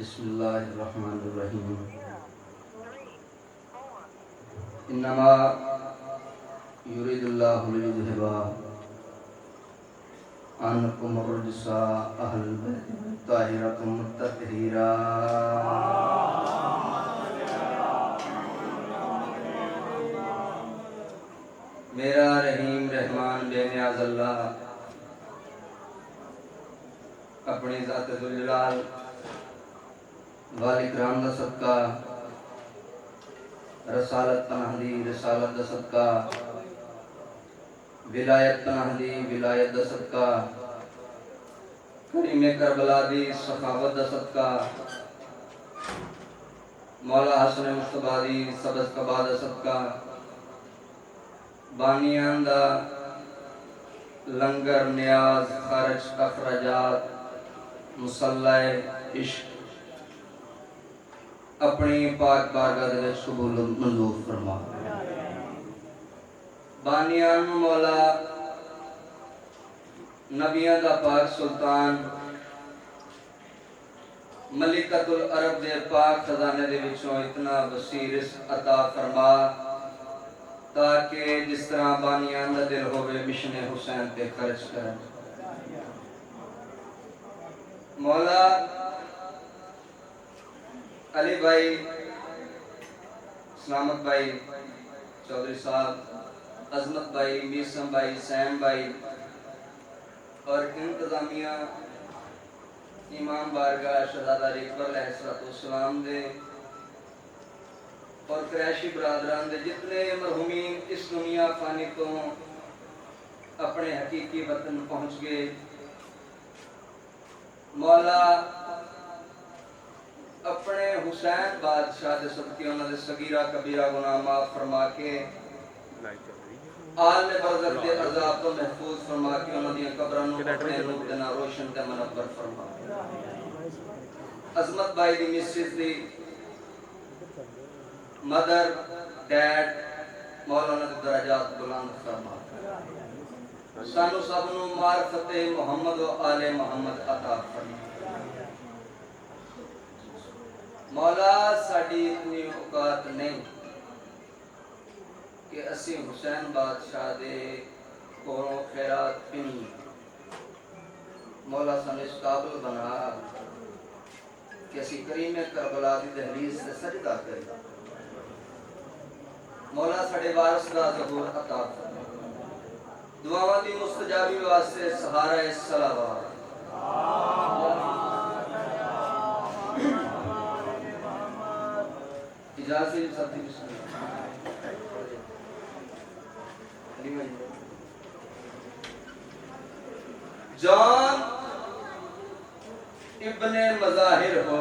बिस्मिल्लाहिर्रहमानिर्रहीम। इन्नमा युरिदुल्लाहु लियुज़हिबा अन्कुम अर्रिजा अहल बैति ताहिरकुम तत्हीरा। मेरा रहीम रहमान बेनियाज़ अल्लाह अपनी ज़ात जुल जलाल वाल इकराम दा सदका, रसालत पनाह दी रसालत दा सदका, विलायत पनाह दी विलायत दा सदका, करीमे करबला दी सखावत दा सदका, मौला हसन मुस्तफा दी सबस कबा दा सदका, बानियान दा लंगर न्याज खर्च अखराजात मुसल्ला इश्क अपनी पाक बारगाह दे विच कबूल मंजूर फरमा। बानियान मौला नबियां दा पाक सुल्तान मलिकतुल अरब दे पाक खजाने दे विचों इतना वसी रिज़्क़ अता फरमा ताकि जिस तरह बानियान दा दिल होवे मिशने हुसैन ते खर्च करे। मौला अली भाई, सलामत भाई चौधरी साहब, अजमत भाई, मीसम भाई, सैम भाई और इंतजामिया इमाम बारगाह शहजादा इकबाल अलैहिस्सलाम दे और क्रैशी बरादरान दे जितने मरहूमीन इस दुनिया फानी तो अपने हकीकी वतन पहुँच गए, मौला अपने हुसैन बादशाह दे सदके उन्हां दे सगीरा कबीरा गुनाह माफ फरमा के आलम बरज़ख दे अज़ाब तो महफूज फरमा के उन्हां दी कब्रां नूं अपने नूर दे नाल रोशन ते मुनव्वर फरमा। अज़मत भाई दी मिसेस दी मदर डैड मौला उन्हां दे दराजात बुलंद फरमा। सानू सब नूं मारफते मुहम्मद व आले मुहम्मद अता फरमा। मौला साडी इतनी औकात नहीं कि असी हुसैन बादशाह दे कोलों खैरात पीनी। मौला सानू इस काबिल बना कि असी करीमे करबला दी दहलीज से सजदा करें। मौला साडे वारिस दा ज़हूर अता फरमा। दुआवां दी मुस्तजाबी वास्ते सहारा सलावत इजाज़त सबकी जान इब्ने मज़ाहिर हो,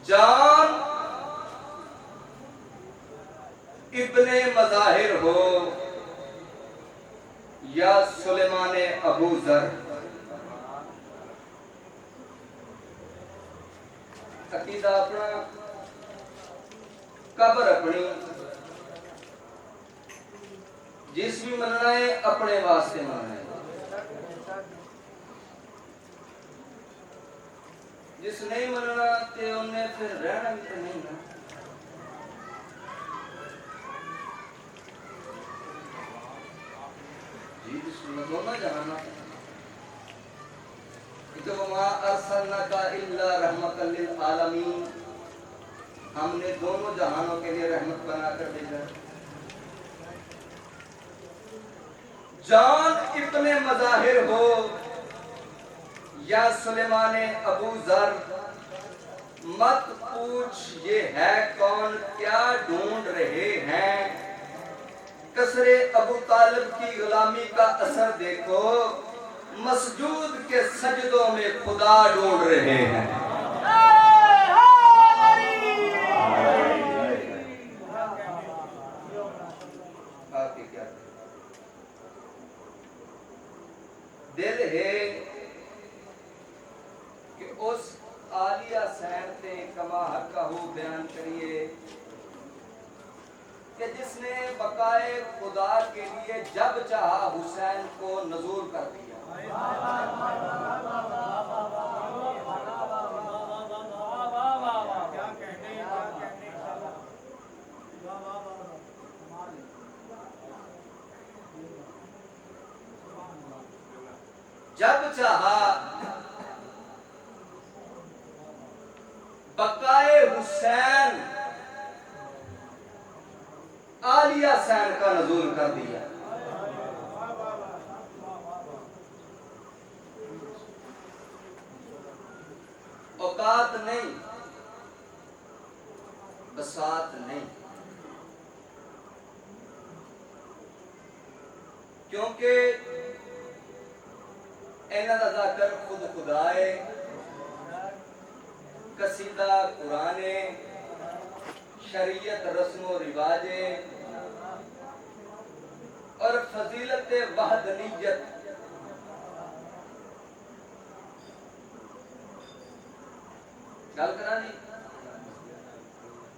जान इब्ने मज़ाहिर हो या सुलेमाने अबू ज़र। अकीदा अपना, कब्र अपनी, जिस भी मनना है अपने वास्ते मनना है, जिस नहीं मनना ते उन्हें फिर रहना भी तो नहीं ना। जी बिस्मिल्लाह दोनों जहाना लिल आलमीन, हमने दोनों जहानों के लिए रहमत बनाकर भेजा। जान इब्ने मज़ाहिर हो या सुलेमाने अबू ज़र, मत पूछ ये है कौन क्या ढूंढ रहे हैं। कसरे अबू तालिब की गुलामी का असर देखो, मस्जूद के सजदों में खुदा ढूंढ रहे हैं। दिल है कि उस आलिया सैन ते कमा हक हो बयान करिए कि जिसने बकाए खुदा के लिए जब चाहा हुसैन को नजूर कर दिया। जब चाहा बकाए हुसैन आलिया सैन का नजूर कर दिया। औकात नहीं, बसात नहीं, क्योंकि इन्हां दा ज़ाकर खुद खुदाए कसीदा कुराने शरीयत रस्मो रिवाजे और फजीलत वहदनीयत गल करानी।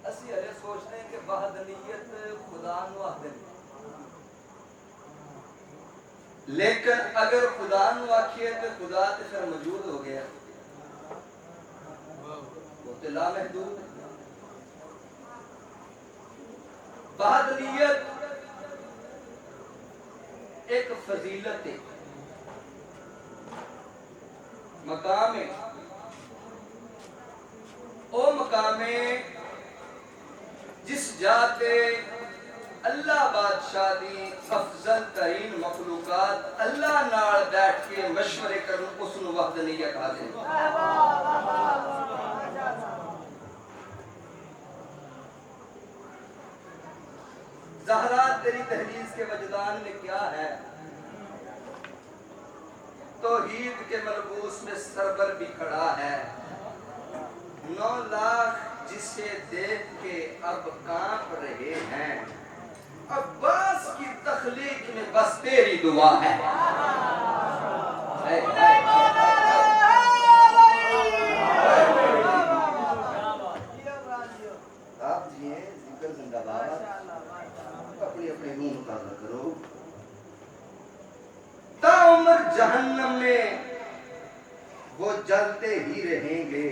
असी हले सोचते हैं कि वहदनीयत खुदा नूं आखदे ने, लेकिन अगर खुदा नूं आखिए तो खुदा तो फिर मौजूद हो गया, वो तो लामहदूद है। वहदनीयत एक फजीलत है, मकाम है, ओ मकाम है जिस जाते अल्लाह बादशाह दी अफजल तरीन मखलूकात अल्लाह नाल बैठ के मशवरे करन उसनूं वहदनीयत आखदे। ज़हरा तेरी तहरीज के वजदान में क्या है, तौहीद के मलबूस में सरबर भी खड़ा है। 9 लाख जिसे देख के अब कांप रहे हैं, अब्बास की तखलीक में बस तेरी दुआ है। आप जिए जिक्र जिंदाबाद, अपनी अपनी रूह मुताजा करो। ताउम्र जहन्नम में वो जलते ही रहेंगे।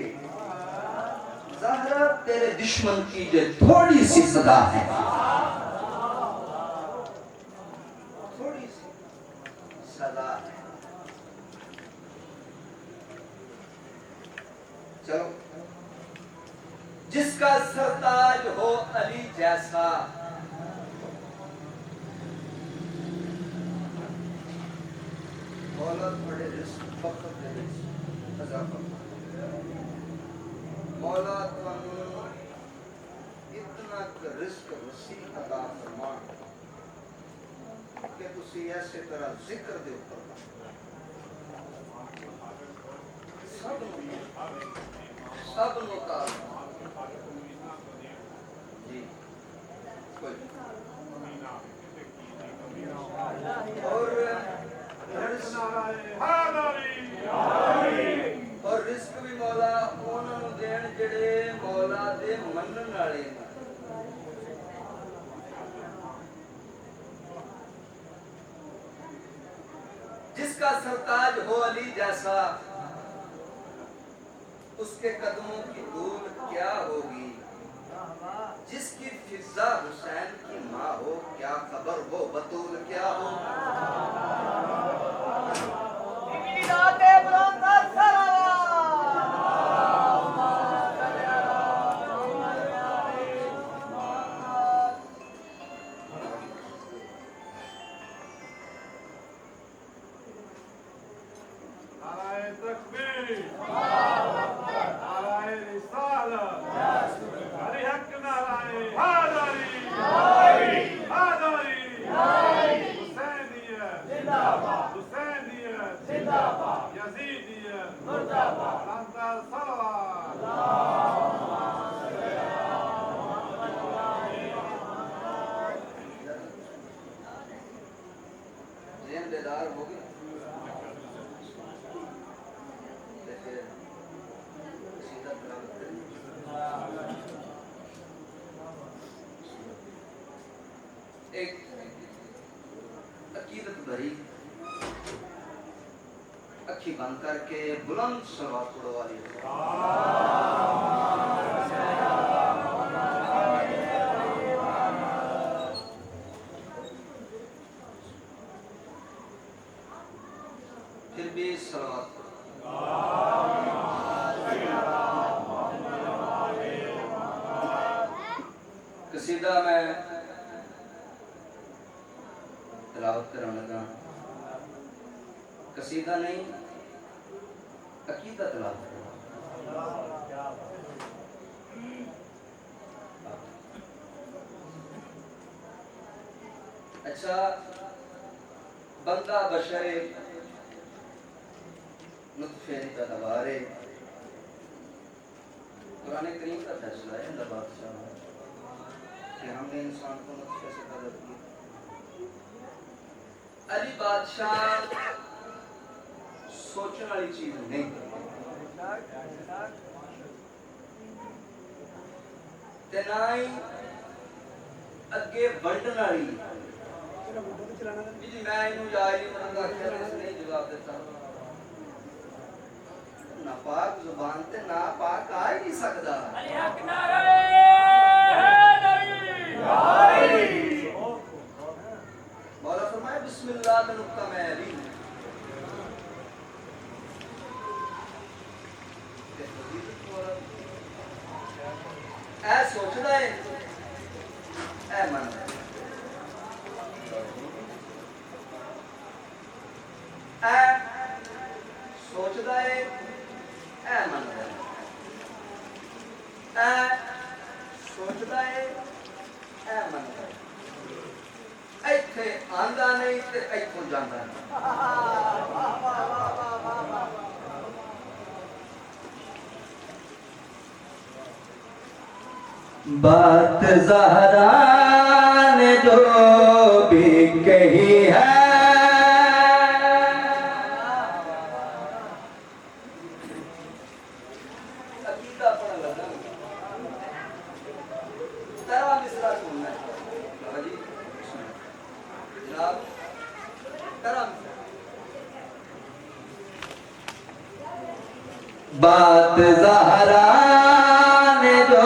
ज़हरा तेरे दुश्मन की जो थोड़ी सी सदा है, थोड़ी सी सदा है। चलो, जिसका सरताज हो अली जैसा, मौला थोड़े रिस्क वक्त दे रिस्क मौला तुहानू इतना रिस्क वसीह अता फरमा कि तुसी ऐसे तरह जिक्र दे ऊपर सब का जी और रिस्क भी मौला उन्होंने देन जेड़े मौला दे मनन वाले ने। जिसका सरताज हो अली जैसा, उसके कदमों की धूल क्या होगी। जिसकी फिजा हुसैन की माँ हो, क्या खबर वो बतूल क्या हो। बेदार हो गए तो फिर एक अकीदत भरी अखी बंद करके बुलंद सलवात पढ़ो वाली फिर भी सलवात कसीदा में तिलावत करने लगा। कसीदा नहीं अकीदा तिलावत। अच्छा, बंदा बशरे नुत्फे पैदावार है। कुरान करीम का फैसला है अल्लाह बादशाह कि हमने इंसान को नुत्फे से पैदा किया। अली बादशाह सोचने वाली चीज नहीं, तेनाई अगे वंडन वाली जी। मैं इनू याद नहीं मनदा कि नहीं जवाब देता। नापाक जुबान ते नापाक आ ही नहीं सकदा। अली हक नारे मौला फरमाए बिस्मिल्लाह का नुक्ता में अली ऐ सोचदा है ऐ मन ऐ सोचदा है ऐ मन ऐ सोचदा है ऐ मन ਇੱਥੇ ਆਂਦਾ नहीं ਤੇ ਇੱਥੋਂ ਜਾਂਦਾ नहीं। बात ज़हरा ने जो भी कही है अकीदा पढ़ लगा तेरा मिसरा सुनना है जी जनाब तेरा बात ज़हरा ने जो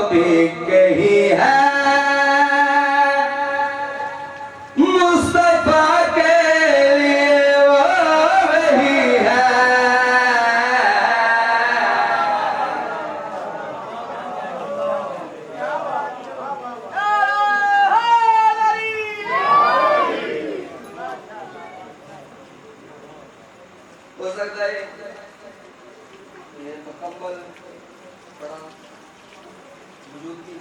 भी कही है मुस्तफा के लिए वो वही है। हो सकता है ये मुकम्मल बड़ा मौजूदगी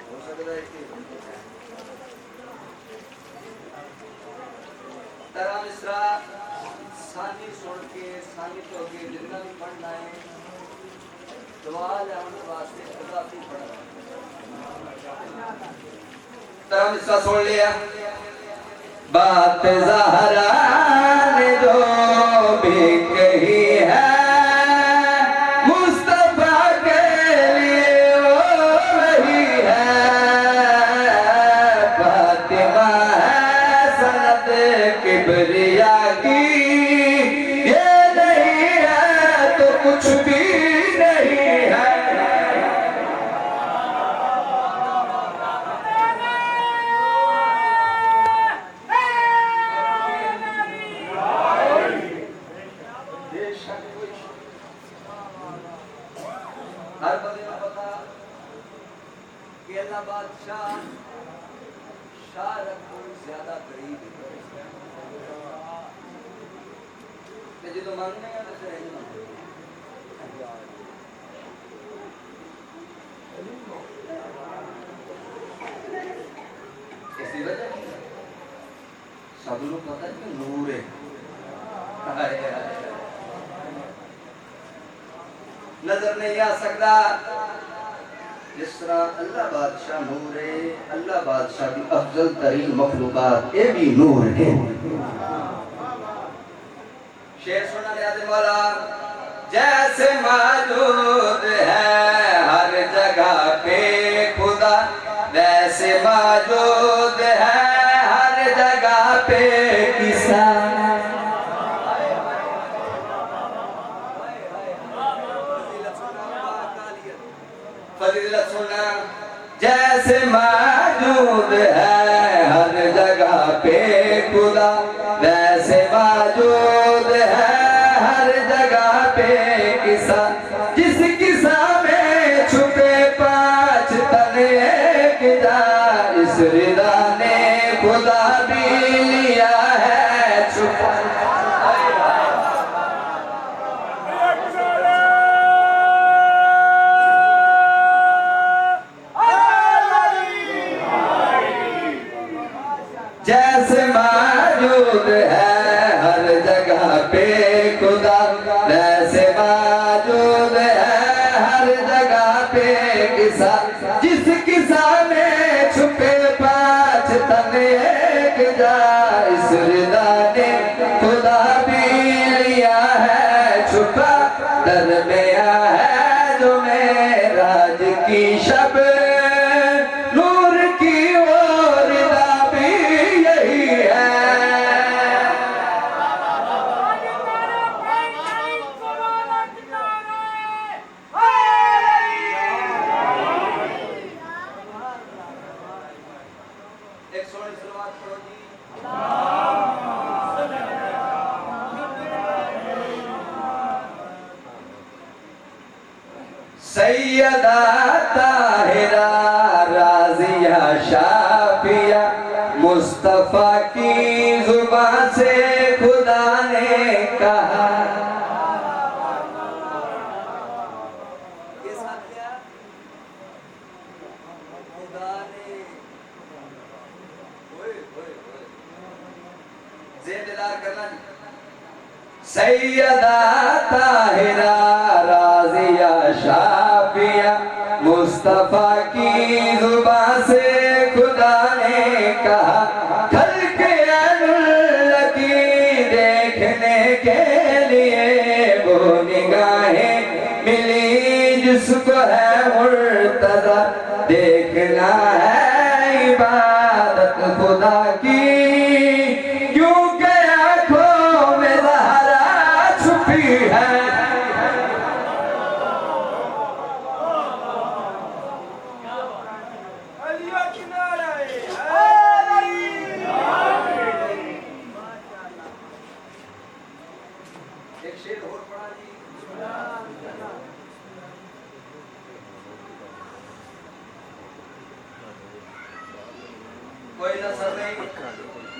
हो सकता है कि तेरा मिसरा सानी सुन के सानी तो के जितना भी पढ़ना है दुआ लेने वास्ते खुदा भी पढ़ना। तेरा मिसरा सुन लिया। बात ज़हरा ने जो भी कही है किबरिया की ये नहीं है तो कुछ भी नहीं है। हर बंदे को पता कि अल्लाह बादशाह शाह कोई ज्यादा करीब है जो मांगने का तो नहीं मांगते। इसी वजह सब लोग पता है कि नूर है। नजर नहीं आ सकता जिस तरह अल्लाह बादशाह नूर है। अल्लाह बादशाह की अफजल तरीन मखलूकात ये भी नूर है। शेर सुना याद मौला जैसे मौजूद है हर जगह पे खुदा वैसे मौजूद है हर जगह पे किसा। फजीलत सुनना, जैसे मौजूद है हर जगह पे खुदा, वैसे मौजूद है हर जगह पे किसा। जिस किसा में छुपे पांच तने किदा, इस रिदा ने खुदा भी लिया है छुपा। जैसे मौजूद है हर जगह पे खुदा, वैसे मौजूद है हर जगह पे किसा। जिस किसा में छुपे पांच तने किदा, इस रिदा ने खुदा भी लिया है छुपा। दरमिया है जो मेराज की शब, नूर की और रिदा भी यही है। एक सोनी सलवात पढ़ो जी। सैयदा ताहिरा राजिया शाफिया, मुस्तफा की जुबान से खुदा ने कहा। ये साथिया खुदा ने ज़ेबदार करना। सैयदा ताहिरा राजिया शाफिया, मुस्तफा की जुबान से खुदा ने कहा। खल के लगी देखने के लिए वो निगाहें मिली जिसको है मुर्तज़ा। देखना है इबादत खुदा की, क्यों के आँखों में ज़हरा छुपी है। एक शेर और पढ़ा जी। कोई ना सर नहीं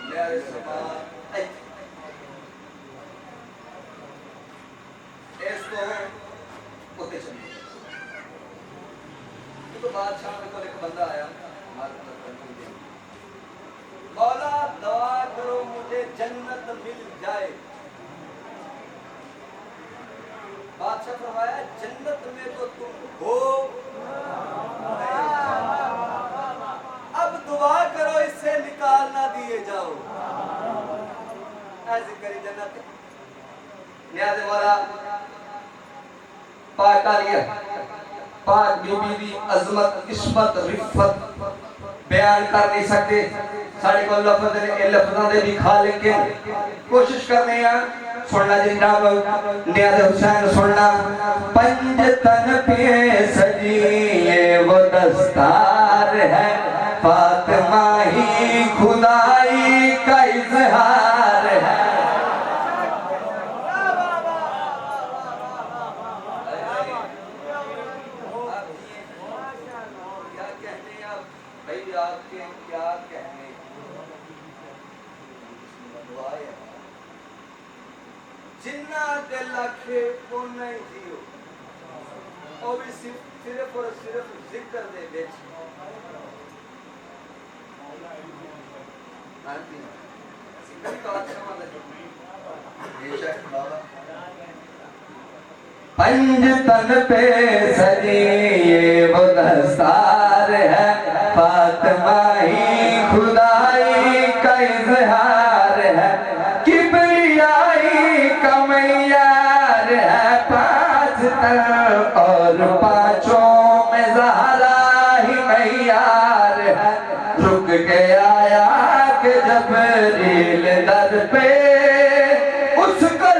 मेरे समान इसको होते चलिए। तो बादशाह को एक बंदा आया, मौला दुआ करो मुझे जन्नत मिल जाए। बादशाह फरमाया जन्नत में तो तुम हो, अब दुआ करो इससे निकाल ना दिए जाओ। ऐसे करी जन्नत न्याज़ वाला पाक आलिया, पाक बीबी दी अजमत इस्मत रिफत बयान कर नहीं सकते। साढ़े को लफ्ज़ ने ए लफ्ज़ां दे भी खा, लेकिन कोशिश करने आ सुनना जनाब न्याज़ हुसैन सुनना। पंज तन पे सजी ये वो दस्तार है, फातिमा ही खुदाई का इज़हार है। क्या कहने आप भाई, आपके क्या कहने। जिन्ना दिल आखे उन्ना ही जियो, वो भी सिर्फ और सिर्फ जिक्र दे विच। पंज तन पे सजी ये वो दस्तार है, फातिमा ही खुदाई का इज़हार है। किबरियाई का मय्यार है पांच तन, और पांचों में ज़हरा ही मय्यार के जबरील दर पे उसको